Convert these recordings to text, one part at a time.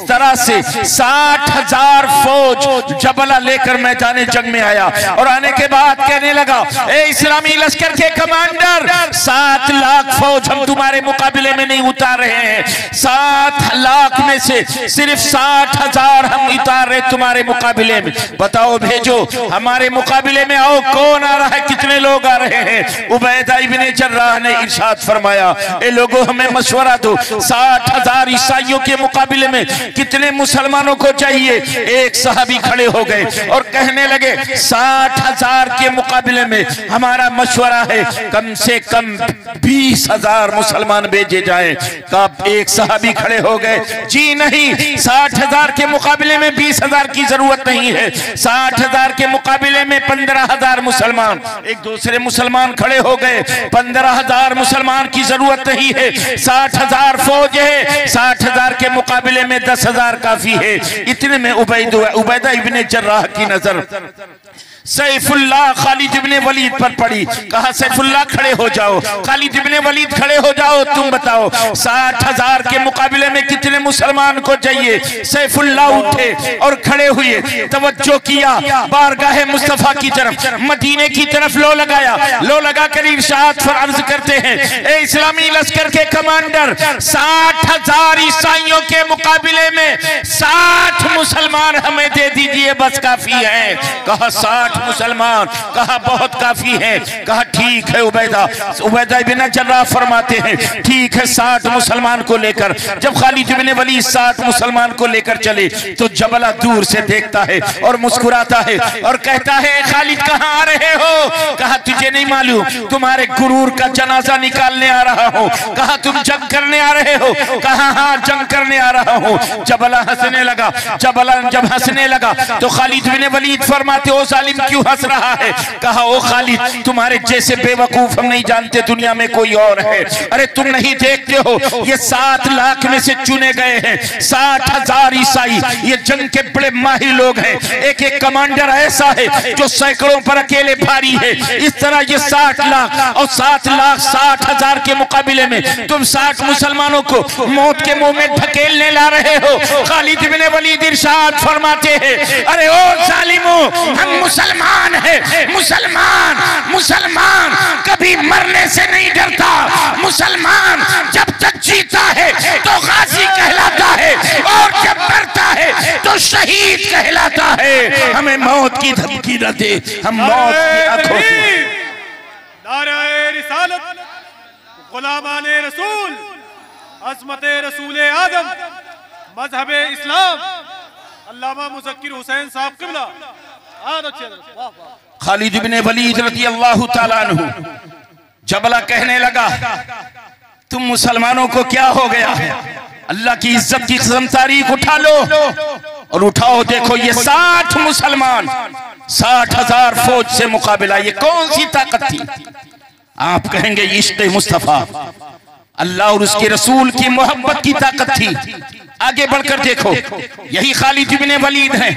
इस तरह से 60,000 फौज जबला लेकर मैदान जंग में आया और आने के बाद कहने लगा, ए इस्लामी लश्कर के कमांडर, 7 लाख फौज हम तुम्हारे मुकाबले में नहीं उतार रहे हैं, 7 लाख में से सिर्फ 60,000 हम उतार रहे तुम्हारे मुकाबले में। बताओ भेजो, हमारे मुकाबले में आओ, कौन आ रहा है, कितने लोग आ रहे हैं? उबैदा इब्ने जर्राह ने इरशाद फरमाया, ए लोगों हमें मशवरा दो, 60,000 ईसाइयों के मुकाबले में कितने मुसलमानों को चाहिए? एक सहाबी खड़े हो गए और कहने लगे 60,000 के मुकाबले में हमारा मशवरा है कम से कम 20,000 मुसलमान भेजे जाएं। तब एक सहाबी खड़े हो गए, जी नहीं, 60,000 के मुकाबले में 20,000 की जरूरत नहीं है, 60,000 के मुकाबले में 15,000 मुसलमान। एक दूसरे मुसलमान खड़े हो गए, 15,000 मुसलमान की जरूरत नहीं है, 60,000 फौज है, 60,000 के मुकाबले में 10,000 काफी है। इतने में उबैदा इब्ने जर्राह की नजर सैफुल्लाह खालिद इब्ने वलीद पर पड़ी। कहा, सैफुल्लाह खड़े हो जाओ, खालिद इब्ने वलीद खड़े हो जाओ, तुम बताओ 60,000 के मुकाबले में कितने मुसलमान को चाहिए? सैफुल्लाह उठे और खड़े हुए, तवज्जो किया बारगाह मुस्तफा की तरफ, मदीने की तरफ लो लगाया, लो लगाकर इरशाद पर अर्ज करते हैं, ए इस्लामी लश्कर के कमांडर, 60,000 ईसाइयों के मुकाबले में 60 मुसलमान हमें दे दीजिए, बस काफी है। कहा 60 मुसलमान, कहा बहुत काफी है। कहा ठीक है उबैदा इब्ने जर्राह फरमाते हैं, ठीक है 60 मुसलमान को लेकर। जब खालिद इब्ने वलीद 60 मुसलमान को लेकर चले तो जबला दूर से देखता है और मुस्कुराता है और कहता है, खालिद कहाँ आ रहे हो? कहा तुझे नहीं मालूम, तुम्हारे गुरूर का जनाजा निकालने आ रहा हूँ। कहा तुम जंग करने आ रहे हो? कहा हाँ जंग करने आ रहा हूँ। जबला हंसने लगा। जबला जब हंसने लगा तो खालिद इब्ने वलीद फरमाते, ओ जालिम क्यों हंस रहा है? कहा, ओ खालिद, तुम्हारे जैसे बेवकूफ हम नहीं जानते दुनिया में कोई और है। अरे तुम नहीं देखते हो, ये 7 लाख में से चुने गए हैं 60,000 ईसाई, ये जंग के बड़े माहिर लोग हैं। एक एक कमांडर ऐसा है जो सैकड़ों पर अकेले भारी है। इस तरह ये 60 लाख और 7 लाख 60,000 के मुकाबले में तुम 60 मुसलमानों को मौत के मुंह में ढकेलने ला रहे हो। खालिद इब्ने वलीद इरशाद फरमाते हैं, अरे ओ जालिमो, हम मुसलमान है, मुसलमान मुसलमान कभी मरने से नहीं डरता। मुसलमान जब तक जीता है तो गाजी कहलाता है और जब मरता है तो शहीद कहलाता है। हमें मौत की धमकी न दे, हम मौत की आंखों से। नारे रिसालत, गुलामाने रसूल, अज़मते रसूले आदम, मजहबे इस्लाम, अल्लामा मुज़क्किर हुसैन साहब किबला। खालिद इब्ने वलीद रज़ी अल्लाह ताला अन्हु, जबला कहने लगा, तुम मुसलमानों को क्या हो गया? अल्लाह की इज्जत की कसम, तारीख उठा लो और उठाओ, देखो ये 60 मुसलमान 60,000 फौज से मुकाबला, ये कौन सी ताकत थी? आप कहेंगे इश्क़ मुस्तफा, अल्लाह और उसके रसूल की मोहब्बत की ताकत थी। आगे बढ़कर देखो, यही खालिद इब्ने वलीद हैं,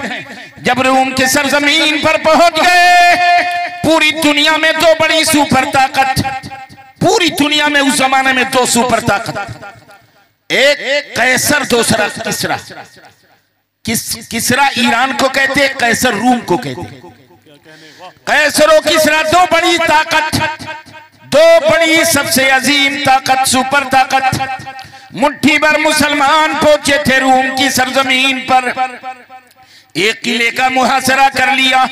जब रूम के सरजमीन पर पहुंच गए, पूरी दुनिया में 2 बड़ी सुपर ताकत, पूरी दुनिया में उस जमाने में 2 सुपर ताकत, एक कैसर, दूसरा किसरा। किसरा ईरान को कहते, कैसर रूम को कहते। कैसर और किसरा 2 बड़ी ताकत, 2 बड़ी सबसे अजीम ताकत, सुपर ताकत। मुट्ठी भर मुसलमान पहुंचे थे रूम की सरजमीन पर, एक किले का मुहासरा कर लिया,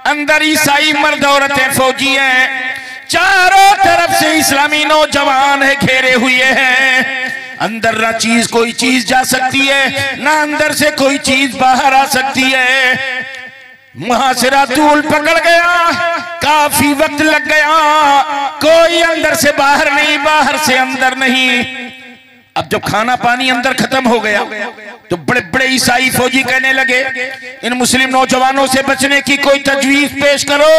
अंदर ईसाई मर्द औरतें फौजी हैं, चारों तरफ से इस्लामी नौजवान है घेरे हुए हैं। अंदर ना चीज कोई चीज जा सकती है, ना अंदर से कोई चीज बाहर आ सकती है। मुहासरा तूल पकड़ गया, काफी वक्त लग गया, कोई अंदर से बाहर नहीं, बाहर से अंदर नहीं। अब जब खाना पानी अंदर खत्म हो गया तो बड़े बड़े ईसाई फौजी कहने लगे, इन मुस्लिम नौजवानों से बचने की कोई तजवीज पेश करो।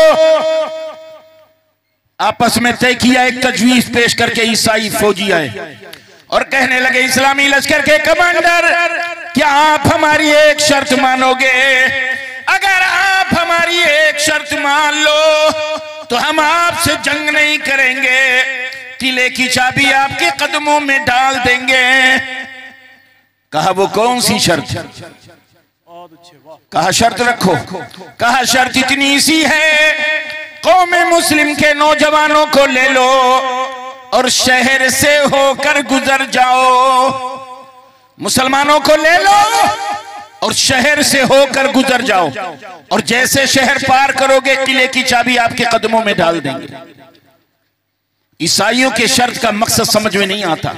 आपस में तय किया, एक तजवीज पेश करके ईसाई फौजी आए और कहने लगे, इस्लामी लश्कर के कमांडर, क्या आप हमारी एक शर्त मानोगे? अगर आप हमारी एक शर्त मान लो तो हम आपसे जंग नहीं करेंगे, किले की चाबी आपके कदमों में डाल देंगे। कहा वो कौन सी शर्त? कहा शर्त रखो। कहा शर्त इतनी सी है, कौम मुस्लिम के नौजवानों को ले लो और शहर से होकर गुजर जाओ। मुसलमानों को ले लो और शहर से होकर गुजर जाओ, और जैसे शहर पार करोगे किले की चाबी आपके कदमों में डाल देंगे। ईसाइयों के शर्त का मकसद समझ में नहीं आता।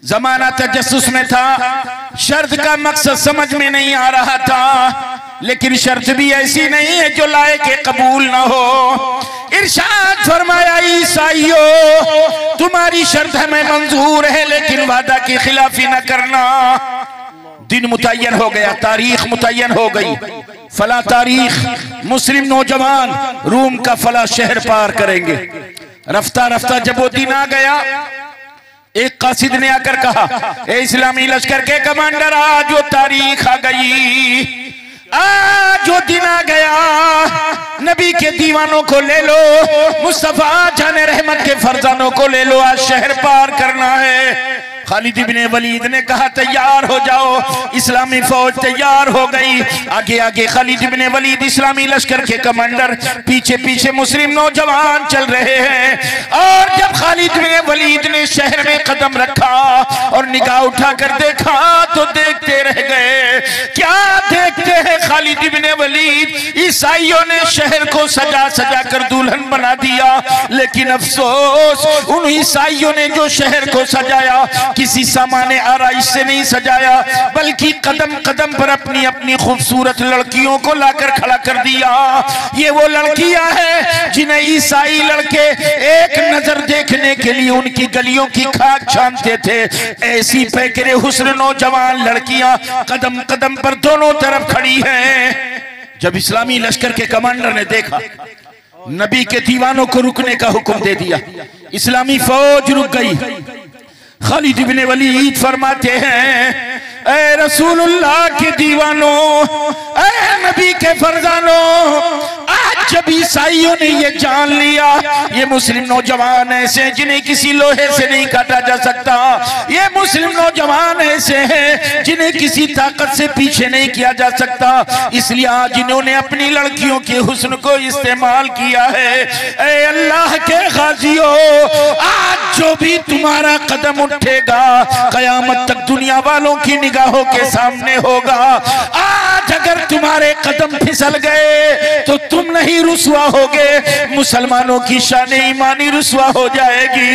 जमाना तजस्सुस में था, शर्त का मकसद समझ में नहीं आ रहा था। लेकिन शर्त भी ऐसी नहीं है जो लाए के कबूल ना हो। इरशाद फरमाया, ईसाइयों तुम्हारी शर्त हमें मंजूर है, लेकिन वादा की खिलाफी न करना। दिन मुतय्यन हो गया, तारीख मुतय्यन हो गई। फला तारीख मुस्लिम नौजवान रूम का फला शहर पार करेंगे। रफ्ता रफ्ता जब वो दिन आ गया, एक कासिद ने आकर कहा, ए इस्लामी लश्कर के कमांडर, आज वो तारीख आ गई, आज वो दिन आ गया। नबी के दीवानों को ले लो, मुस्तफा जाने रहमत के फरजानों को ले लो, आज शहर पार करना है। खालिद इब्ने वलीद ने कहा, तैयार हो जाओ। इस्लामी फौज तैयार हो गई। आगे आगे खालिद इब्ने वलीद इस्लामी लश्कर के कमांडर, पीछे पीछे मुस्लिम नौजवान चल रहे हैं। और जब खालिद इब्ने वलीद ने शहर में कदम रखा और निगाह उठाकर देखा तो देखते रह गए। क्या देखते हैं खालिद इब्ने वलीद? ईसाइयों ने शहर को सजा सजा कर दुल्हन बना दिया। लेकिन अफसोस, उन ईसाइयों ने जो शहर को सजाया किसी सामान्य आराइश से नहीं सजाया, बल्कि कदम कदम पर अपनी अपनी खूबसूरत लड़कियों को लाकर खड़ा कर दिया। ये वो लड़कियां हैं जिन्हें ईसाई लड़के एक नजर देखने के लिए उनकी गलियों की खाक छानते थे। ऐसी पैकरे हुस्न नौजवान लड़कियां कदम कदम पर दोनों तरफ खड़ी हैं। जब इस्लामी लश्कर के कमांडर ने देखा, नबी के दीवानों को रुकने का हुक्म दे दिया। इस्लामी फौज रुक गई। खालिद इब्ने वलीद फरमाते हैं, ऐ रसूलुल्लाह के दीवानों, ऐ नबी के फरजानों, आज जब ईसाइयों ने ये जान लिया ये मुस्लिम नौजवान ऐसे जिन्हें किसी लोहे से नहीं काटा जा सकता, ये मुस्लिम नौजवान ऐसे हैं जिन्हें किसी ताकत से पीछे नहीं किया जा सकता, इसलिए आज इन्होंने अपनी लड़कियों के हुस्न को इस्तेमाल किया है। ऐ अल्लाह के गाजियों, आज जो भी तुम्हारा कदम उठेगा कयामत तक दुनिया वालों की निगाहों के सामने होगा। आज अगर तुम्हारे कदम फिसल गए तो तुम नहीं रुसवा होगे, मुसलमानों की शान ईमानी रुसवा हो जाएगी।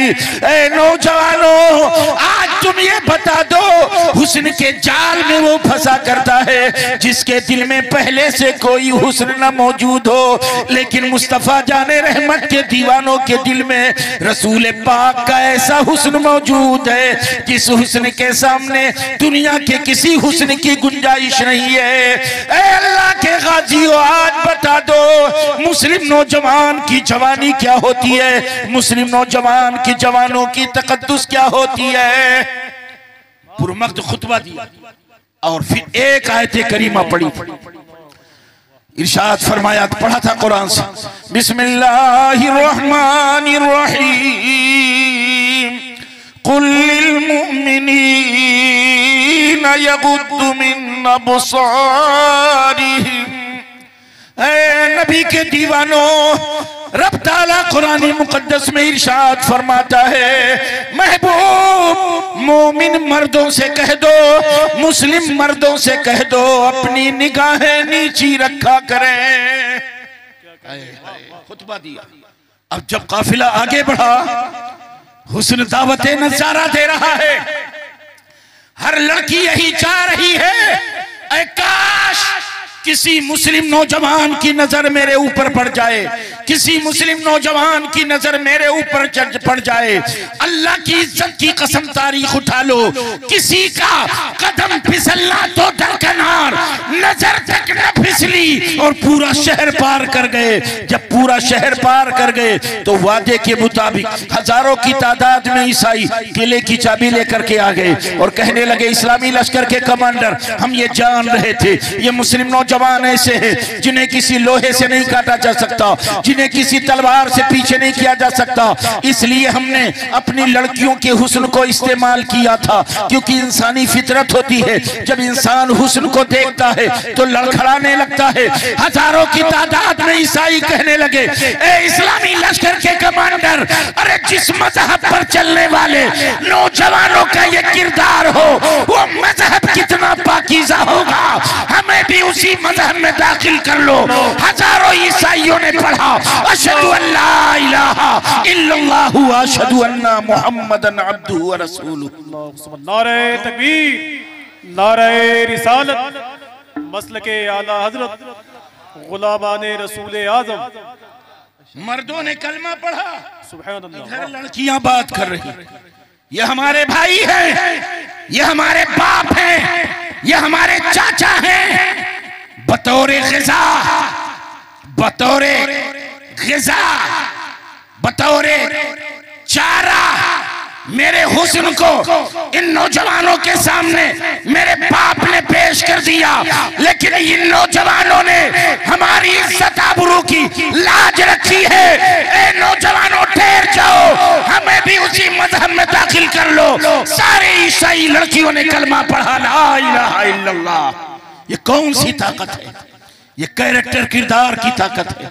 ए नौजवानों, आज तुम ये बता दो, हुस्न के जाल में वो फंसा करता है जिसके दिल में पहले से कोई हुस्न न मौजूद हो, लेकिन मुस्तफा जाने रहमत के दीवानों के दिल में रसूल पाक का ऐसा हुस्न मौजूद है जिस हुस्न के सामने दुनिया के किसी हुस्न की गुंजाइश नहीं है। ऐ अल्लाह के गाजियों, आज बता दो मुस्लिम नौजवान की जवानी क्या होती है, मुस्लिम नौजवान की जवानों की तकद्दुस क्या होती है। पुरमख्त खुतबा दिया और फिर एक आयत करीमा पढ़ी। इरशाद फरमाया, पढ़ा था कुरान से, बिस्मिल्लाहिर रहमानिर रहीम, कुल लिल मुमिनीना यगुद्दु मिन अबसारिहिम। नबी के दीवानों, रब ताला कुरान मुकद्दस में इरशाद फरमाता है, महबूब मोमिन मर्दों से कह दो, मुस्लिम मर्दों से कह दो, अपनी निगाहें नीची रखा करें। खुतबा दिया। अब जब काफिला आगे बढ़ा, हुस्न दावते नजारा दे रहा है, हर लड़की यही चाह रही है, ऐ काश किसी मुस्लिम नौजवान की नजर मेरे ऊपर पड़ जाए, किसी मुस्लिम नौजवान की नजर मेरे ऊपर पड़ जाए। अल्लाह की इज्जत की कसम, तारीख उठा लो, किसी का कदम फिसलना तो दरकनार, नजर तक न फिसली और पूरा शहर पार कर गए। जब पूरा शहर पार कर गए तो वादे के मुताबिक हजारों की तादाद में ईसाई किले की चाबी लेकर के आ गए और कहने लगे, इस्लामी लश्कर के कमांडर, हम ये जान रहे थे ये मुस्लिम नौजवान ऐसे हैं जिन्हें किसी लोहे से नहीं काटा जा सकता, जिन्हें किसी तलवार से पीछे नहीं किया जा सकता, इसलिए हमने अपनी लड़कियों के हुस्न को इस्तेमाल किया था, क्योंकि इंसानी फितरत होती है, जब इंसान हुस्न को देखता है तो लड़खड़ाने लगता है। हजारों की तादाद में ईसाई कहने लगे, ए इस्लामी लश्कर के कमांडर, अरे जिस मजहब पर चलने वाले नौजवानों का ये किरदार हो वो मजहब कितना पाकीज़ा होगा, हमें भी उसी मजहब में दाखिल कर लो। हजारों ईसाइयों ने पढ़ा, अशहदु अल्ला इलाहा इल्लल्लाह व अशहदु अन्ना मुहम्मदन अब्दुहु व रसूलुहु। नारे तकबीर, नारे रिसालत, मसलके आला हजरत गुलामाने रसूल आजम। मर्दों ने कलमा पढ़ा, सुभान अल्लाह। इधर लड़कियां बात कर रही, ये हमारे भाई हैं, ये हमारे बाप हैं, ये हमारे चाचा हैं। बतौरे ग़िज़ा, बतौरे ग़िज़ा, बतौरे चारा मेरे हुस्न को इन नौजवानों के सामने मेरे बाप ने पेश कर दिया, लेकिन इन नौजवानों ने हमारी इज्जत आबरू की लाज रखी है। ए नौजवानों, ठहर जाओ, हमें भी उसी मजहब में दाखिल कर लो। सारे ईसाई लड़कियों ने कलमा पढ़ा, ला इलाहा इल्लल्लाह। ये कौन सी ताकत है? ये कैरेक्टर, किरदार की ताकत है।